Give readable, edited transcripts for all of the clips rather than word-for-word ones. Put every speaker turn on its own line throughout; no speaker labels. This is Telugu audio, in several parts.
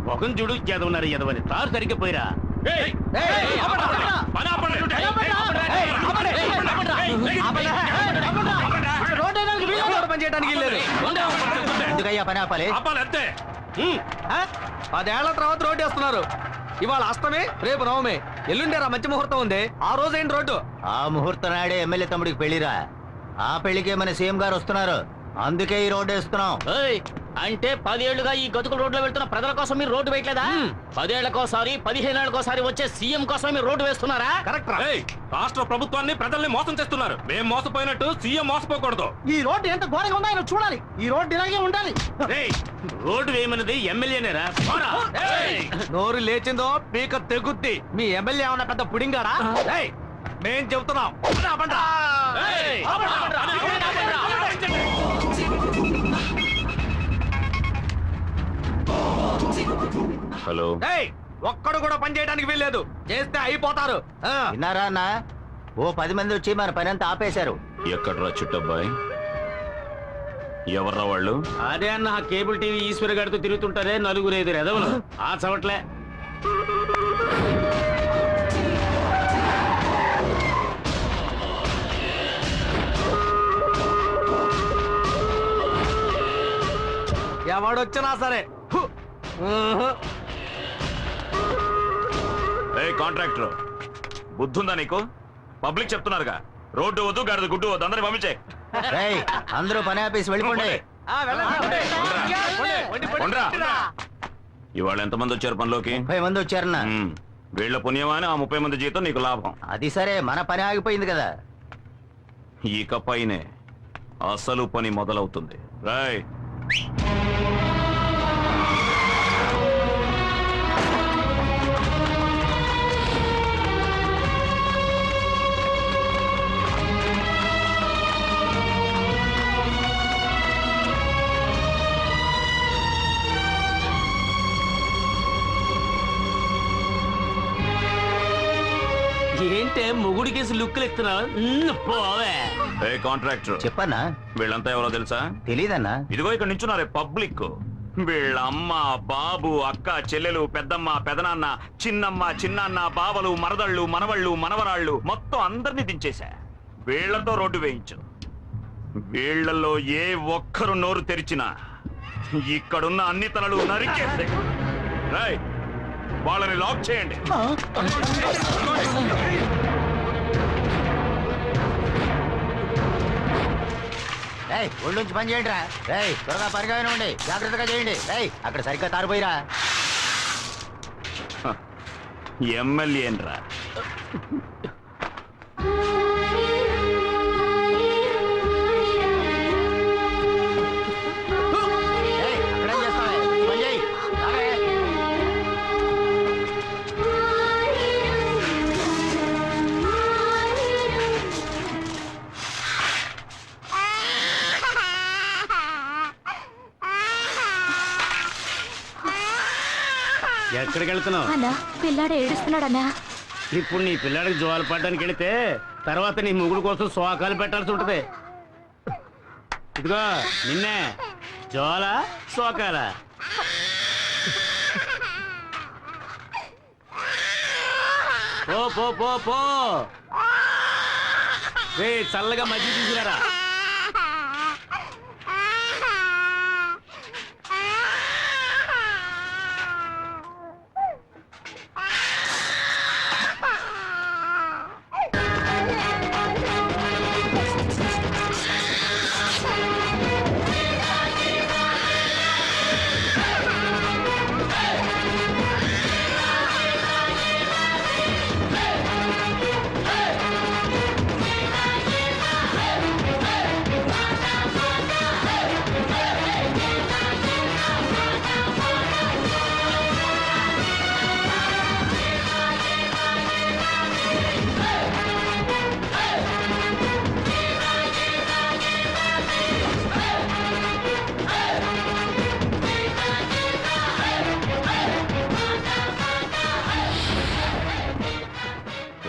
మొగం చూడు ఎదవన్నారు ఎదవని తారు సరిగ్గా పోయిరా.
ఎందుకయ్యా పని ఆపాలి?
అంతే.
10 ఏళ్ల తర్వాత రోడ్డు వేస్తున్నారు. ఇవాళ అష్టమి, రేపు నవమి, ఎల్లుండేరా మంచి ముహూర్తం ఉంది. ఆ రోజు ఏంటి రోడ్డు?
ఆ ముహూర్తం నాడే ఎమ్మెల్యే తమ్ముడికి పెళ్లిరా. ఆ పెళ్లికే మన సీఎం గారు వస్తున్నారు. అందుకే ఈ రోడ్డు వేస్తున్నాం.
అంటే 10 ఏళ్లుగా ఈ గతుకుల రోడ్లో వెళ్తున్న ప్రజల కోసం మీరు రోడ్డు వేయట్లేదా? 10 ఏళ్లకోసారి 15 ఏళ్లకోసారి వచ్చే సీఎం కోసం మీరు రోడ్డు వేస్తున్నారా?
కరెక్ట్.
రాష్ట్ర ప్రభుత్వాన్ని ప్రజల్ని మోసం చేస్తున్నారు. మేము మోసపోయినట్టు సీఎం మోసపోకూడదు.
ఈ రోడ్డు ఎంత ఘోరంగా ఉందో ఆయన చూడాలి. ఈ రోడ్డు ఇలాగే ఉండాలి.
రోడ్డు వేయమన్నది ఎమ్మెల్యేనేరా.
నోరు లేచిందో పీక తెగుద్ది. మీ ఎమ్మెల్యే ఏమన్నా పెద్ద పుడింగాడా? మేం చెబుతున్నాం.
హలో.
ఒక్కడు కూడా పని చేయడానికి వీల్లేదు. చేస్తే అయిపోతారు.
విన్నారా అన్న? ఓ 10 మంది వచ్చి మన పని అంతా ఆపేశారు.
ఎక్కడ్రా చుట్టబ్బాయి? ఎవర్రా వాళ్ళు? అదే అన్న కేబుల్ టీవీ ఈశ్వర్ గారితో తిరుగుతుంటారే నలుగురు ఎదురు ఎదవలు. ఆ చవట్లే.
ఎవడొచ్చినా సరే.
కాంట్రాక్టర్ బుద్ధుందా నీకు? పబ్లిక్ చెప్తున్నారుగా రోడ్డు వద్దు గాడిద గుడ్డు వద్దు అందరిని పంపించే.
అందరూ పని ఆపేసి వెళ్ళిపోండి.
ఇవాళ ఎంతమంది వచ్చారు పనిలోకి?
30 మంది వచ్చారన్నా.
వీళ్ళ పుణ్యమా అని ఆ 30 మంది జీతం నీకు లాభం.
అది సరే, మన పని ఆగిపోయింది కదా.
ఇక పైనే అసలు పని మొదలవుతుంది. రాయ్.
ఏంటే మొగుడికేసి లుక్కులు ఎత్తున్నావు? పోవే.
కాంట్రాక్టర్
చెప్పన్నా.
వీళ్ళంతా ఎవరో తెలుసా?
తెలీదన్నా.
ఇదిగో ఇక్కడ నించున్నారే పబ్లిక్. వీళ్ళ అమ్మ, బాబు, అక్క, చెల్లెలు, పెద్దమ్మ, పెదనాన్న, చిన్నమ్మ, చిన్నాన్న, బావలు, మరదళ్ళు, మనవళ్ళు, మనవరాళ్ళు మొత్తం అందరినీ దించేశా. వీళ్లతో రోడ్డు వేయించు. వీళ్లలో ఏ ఒక్కరు నోరు తెరిచినా ఇక్కడున్న అన్ని తలలు నరికేస్తే వాళ్ళని లాక్ చేయండి.
ఒళ్ళుంచి పని చేయండి రా. త్వరగా పరిగా ఉండి జాగ్రత్తగా చేయండి. అక్కడ సరిగ్గా తారిపోయిరా.
ఎమ్మెల్యేన్రా. ఎక్కడికి వెళ్తున్నావు?
అన్నా, పిల్లాడు ఏడుస్తున్నాడన్నా.
ఇప్పుడు నీ పిల్లాడికి జోలు పడడానికి వెళితే తర్వాత నీ ముగుడు కోసం శోకాలు పెట్టాల్సి ఉంటది. ఇదిగో నిన్నే జోల శోకాల. పో పో పో పో. చల్లగా మజ్జిగ తీసుకురారా.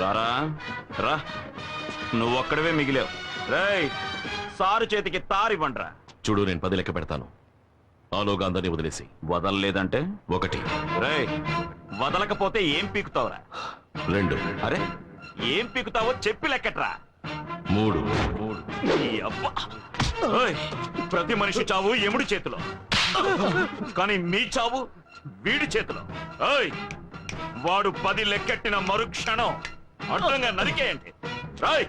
రారా రా, నువ్వొక్కడవే మిగిలావు. రేయ్, సారు చేతికి తారివ్వండ్రా.
చూడు, నేను 10 లెక్క పెడతాను. ఆలోగా అందరినీ వదిలేసి.
వదలలేదంటే
1
రేయ్, వదలకపోతే ఏం పీకుతావురా?
2
అరే, ఏం పీకుతావో చెప్పి లెక్కట్రా.
3
ఈ అబ్బా. ఓయ్, ప్రతి మనిషి చావు ఎముడి చేతిలో, కానీ మీ చావు వీడి చేతిలో. ఓయ్, వాడు 10 లెక్కెట్టిన మరుక్షణం అడ్డంగా నరికేయండి. రాయ్,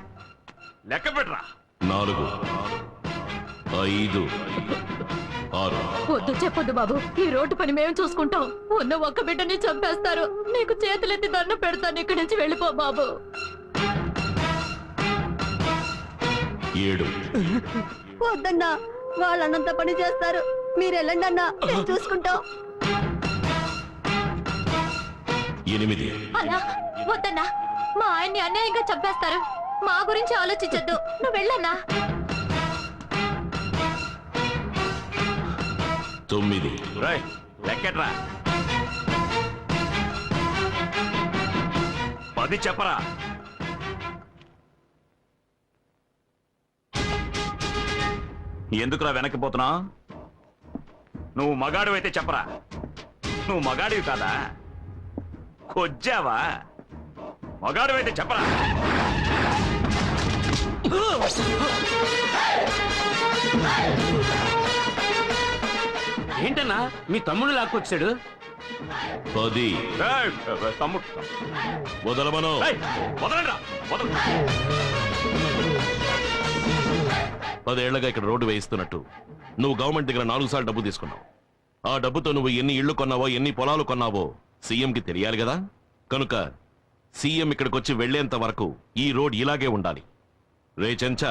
లెక్క పెట్టరా.
4 5 6
వద్దు చెప్పొద్దు బాబు, ఈ రోడ్డు పని మేము చూసుకుంటాం. ఉన్న ఒక్క బిడ్డని చంపేస్తారు. నీకు చేతులెత్తి దండం పెడతాను, ఇక్కడి నుంచి వెళ్ళిపో బాబు.
7
వద్దన్నా, వాళ్ళన్నంత పని చేస్తారు. మీరు వెళ్ళండి అన్నా, మేము చూసుకుంటాం.
8
అలా వద్దన్నా, మా ఆయన్ని అన్యాయంగా చంపేస్తారు. మా గురించి ఆలోచించొద్దు, నువ్వు వెళ్ళన్నా.
9
రాయ్, లెక్కట్రా. 10 చెప్పరా. ఎందుకురా వెనక్కిపోతున్నా? నువ్వు మగాడివైతే చెప్పరా. నువ్వు మగాడివి కాదా? కొజ్జావా? మగాడివైతే చెప్పరా.
ఏంటన్నా మీ తమ్ముడు లాక్కొచ్చాడు?
10
ఏయ్, తమ్ముడు,
వదలమను.
ఏయ్, వదలండిరా, వదలండి.
10 ఏళ్లగా ఇక్కడ రోడ్డు వేయిస్తున్నట్టు నువ్వు గవర్నమెంట్ దగ్గర 4 సార్లు డబ్బు తీసుకున్నావు. ఆ డబ్బుతో నువ్వు ఎన్ని ఇళ్లు కొన్నావో, ఎన్ని పొలాలు కొన్నావో సీఎంకి తెలియాలి కదా. కనుక సీఎం ఇక్కడికి వచ్చి వెళ్లేంత వరకు ఈ రోడ్ ఇలాగే ఉండాలి. రే చెంచా,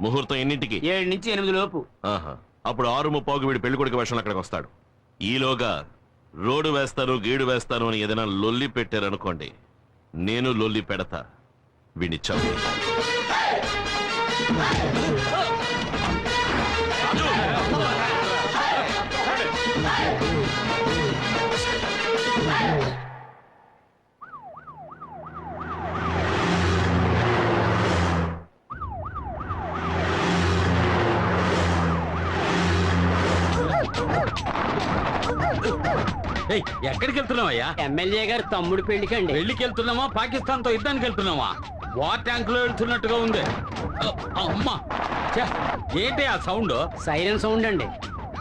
ముహూర్తం ఎన్నింటికి?
7 నుంచి 8 లోపు.
ఆహా, అప్పుడు 6:30 వీడి పెళ్లికొడుకు వేషంలో అక్కడికి వస్తాడు. ఈలోగా రోడ్డు వేస్తాను, గీడు వేస్తాను అని ఏదైనా లొల్లి పెట్టారనుకోండి, నేను లొల్లి పెడతా. వీడిని చంపి.
ఎక్కడికి వెళ్తున్నావయ్యా?
ఎమ్మెల్యే గారు తమ్ముడు పెళ్లికండి.
పెళ్లికి వెళ్తున్నామా, పాకిస్తాన్ తో యుద్ధానికి వెళ్తున్నావా? వార్ ట్యాంక్ లో వెళ్తున్నట్టుగా ఉంది. అమ్మా, ఛే, ఏంటి ఆ సౌండ్?
సైరన్ సౌండ్ అండి.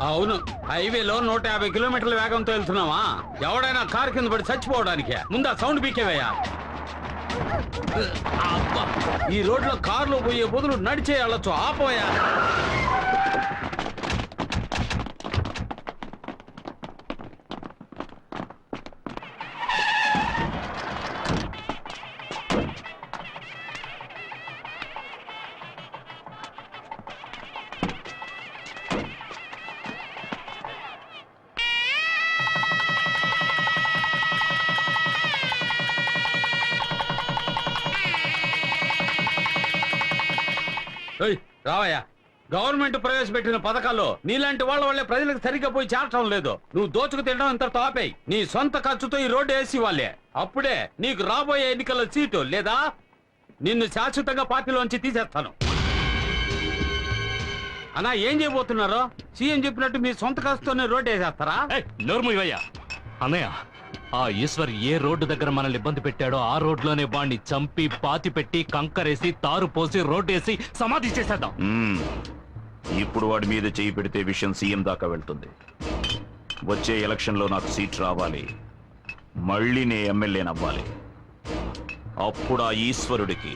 అవును, హైవేలో 150 కిలోమీటర్ల వేగంతో వెళ్తున్నావా? ఎవడైనా కారు కింద పడి చచ్చిపోవడానికే. ముందు ఆ సౌండ్ పీకేవయ్యా. అబ్బా, ఈ రోడ్లో కార్లు పోయే బదులు నడిచే వెళ్ళొచ్చు. ఆపోయా. రావయ్యా, గవర్నమెంట్ ప్రవేశపెట్టిన పథకాల్లో నీలాంటి వాళ్ళ వల్లే ప్రజలకు సరిగ్గా పోయి చేరటం లేదు. నువ్వు దోచుకు తినడం ఇంత తాపేయి. నీ సొంత ఖర్చుతో ఈ రోడ్డు వేసి వాళ్ళే. అప్పుడే నీకు రాబోయే ఎన్నికల్లో సీటు, లేదా నిన్ను శాశ్వతంగా పార్టీలోంచి తీసేస్తాను. అన్నా, ఏం చేయబోతున్నారో? సీఎం చెప్పినట్టు మీ సొంత ఖర్చుతోనే రోడ్డు వేసేస్తారా?
నోర్మయ్యా అన్నయ్య, ఆ ఈశ్వర్ ఏ రోడ్డు దగ్గర మనల్ని ఇబ్బంది పెట్టాడో ఆ రోడ్లోనే వాణ్ణి చంపి పాతి పెట్టి కంకరేసి తారు పోసి రోడ్డు వేసి సమాధి చేసేద్దాం.
ఇప్పుడు వాడి మీద చేయి పెడితే విషయం సీఎం దాకా వెళ్తుంది. వచ్చే ఎలక్షన్ లో నాకు సీట్ రావాలి, మళ్ళీ నే ఎమ్మెల్యేనవ్వాలి. అప్పుడు ఆ ఈశ్వరుడికి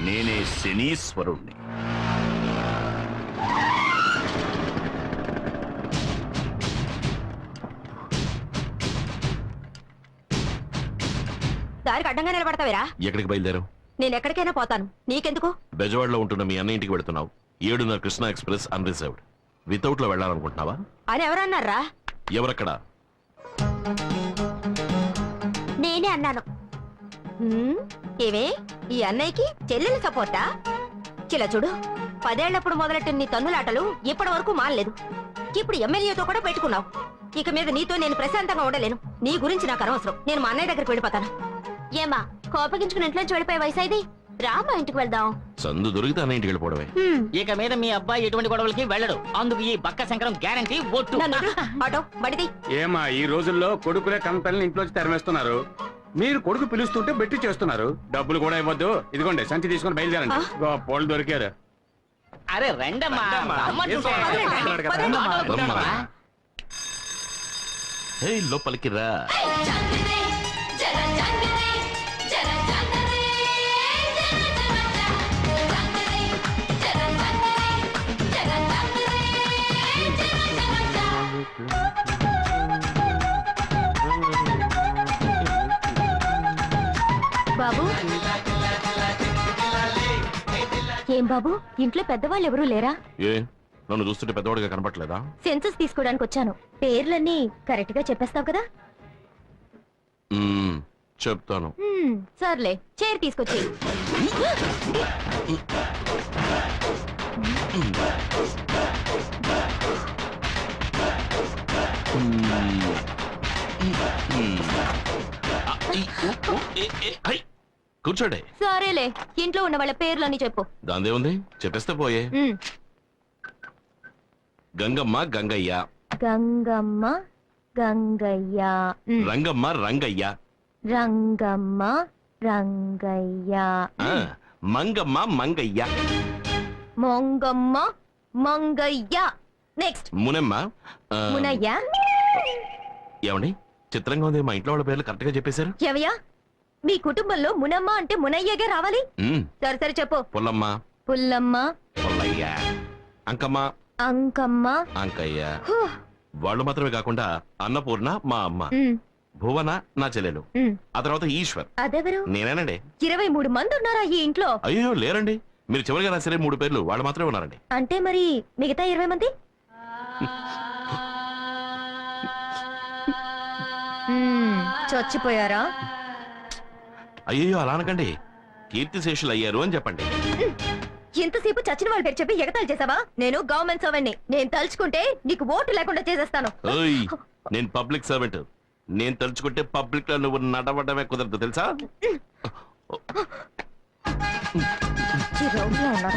నేనే శనీశ్వరుణ్ణి.
దారికి అడ్డంగా నిలబడతావేరా?
ఎక్కడికి బయలుదేరావు?
నేను ఎక్కడికైనా పోతాను, నీకెందుకు?
బెజవాడలో ఉంటున్న మీ అన్న ఇంటికి వెళ్తున్నావు. 7:30 కృష్ణా ఎక్స్ప్రెస్ అన్రిజర్వ్డ్. వితౌట్ లో వెళ్ళాలనుకుంటున్నావా?
అని ఎవరన్నారా?
ఎవరక్కడ?
నేనే అన్నాను. ఏవే, ఈ అన్నయ్యకి చెల్లెలు సపోర్టా? చిలా చూడు, 10 ఏళ్లప్పుడు మొదలెట్టిన నీ తన్నులాటలు ఇప్పటి వరకు మానలేదు. ఇప్పుడు ఎమ్మెల్యేతో కూడా పెట్టుకున్నావు. ఇక మీద నీతో నేను ప్రశాంతంగా ఉండలేను. నీ గురించి నాకు అనవసరం. నేను మా అన్నయ్య దగ్గరికి వెళ్ళిపోతాను. ఏమా, కోపగించుకుని ఇంట్లోంచి వెళ్ళిపోయే వయసు ఇది? రా మా ఇంటికి వెళ్దాం.
సందు దొరికితే అన్న ఇంటికి వెళ్ళిపోవడమే.
ఇక మీద మీ అబ్బాయి ఎటువంటి గొడవలకి వెళ్ళడు. అందుకు ఈ బక్క శంకరం గ్యారంటీ ఒట్టు.
నన్ను వదిలు. ఆటో బడిది.
ఏమా ఈ రోజుల్లో కొడుకులే కంపెనీని ఇంట్లోంచి తరిమేస్తున్నారు. మీరు కొడుకు పిలుస్తుంటే బెట్టి చేస్తున్నారు. డబ్బులు కూడా ఇవ్వద్దు. ఇదిగోండి సంచి తీసుకొని బయలుదేరండి. పోలు దొరికారు.
అరే రండమ్మా, రమ్మంటుంటే.
పదండి.
రమ్మా. హే లోపలికి రా.
బాబు, ఏం బాబు ఇంట్లో పెద్దవాళ్ళు ఎవరూ లేరా?
ఏ నన్ను చూస్తుంటే పెద్దవాడిగా కనపట్లేదా?
సెన్సస్ తీసుకోవడానికి వచ్చాను. పేర్లన్నీ కరెక్ట్ గా చెప్పేస్తావు కదా?
చెప్తాను.
సర్లే, చైర్ తీసుకొచ్చి.
కూర్చోండి.
సరేలే, ఇంట్లో ఉన్న వాళ్ళ పేర్లన్నీ చెప్పు.
దాందే ఉంది, చెప్పేస్తే పోయే. గంగమ్మ గంగయ్య,
గంగమ్మ గంగయ్య,
రంగమ్మ రంగయ్య,
రంగమ్మ రంగయ్య,
మంగమ్మ మంగయ్య,
మొంగమ్మ మంగయ్య. నెక్స్ట్
మునమ్మ.
మునయ్య.
ఏమండి చిత్రంగా ఉంది, మా ఇంట్లో వాళ్ళ పేర్లు కరెక్ట్ గా చెప్పేశారు.
ఎవయ్యా, మీ కుటుంబంలో మునమ్మ అంటే మునయ్యగా రావాలి. సరే సరే చెప్పు.
పుల్లమ్మ,
పుల్లమ్మ,
పుల్లయ్య, అంకమ్మ,
అంకమ్మ,
అంకయ్య. వాళ్ళు మాత్రమే కాకుండా అన్నపూర్ణ మా అమ్మ, భువన నా చెల్లెలు, ఆ తర్వాత ఈశ్వర్.
అదెవరు?
నేనేనండి.
23 మంది ఉన్నారా ఈ ఇంట్లో?
అయ్యో లేరండి, మీరు చివరిగా రాసరే 3 పేర్లు వాళ్ళు మాత్రమే ఉన్నారండి.
అంటే మరి మిగతా 20 మంది? చచ్చిపోయారా?
అయ్యో అలా అనకండి, కీర్తిశేషులు అయ్యారు అని చెప్పండి.
ఇంతసేపు చచ్చిన వాళ్ళ పేరు చెప్పి ఎగతాళి చేసావా? నేను గవర్నమెంట్ సర్వెంట్ని. నేను తలుచుకుంటే నీకు ఓటు లేకుండా చేసేస్తాను.
ఓయ్, నేను పబ్లిక్ సర్వెంట్. నేను తలుచుకుంటే పబ్లిక్ లో నువ్వు నడవడమే కుదరదు తెలుసా?
ఈ రౌండ్లో ఉన్నాడా?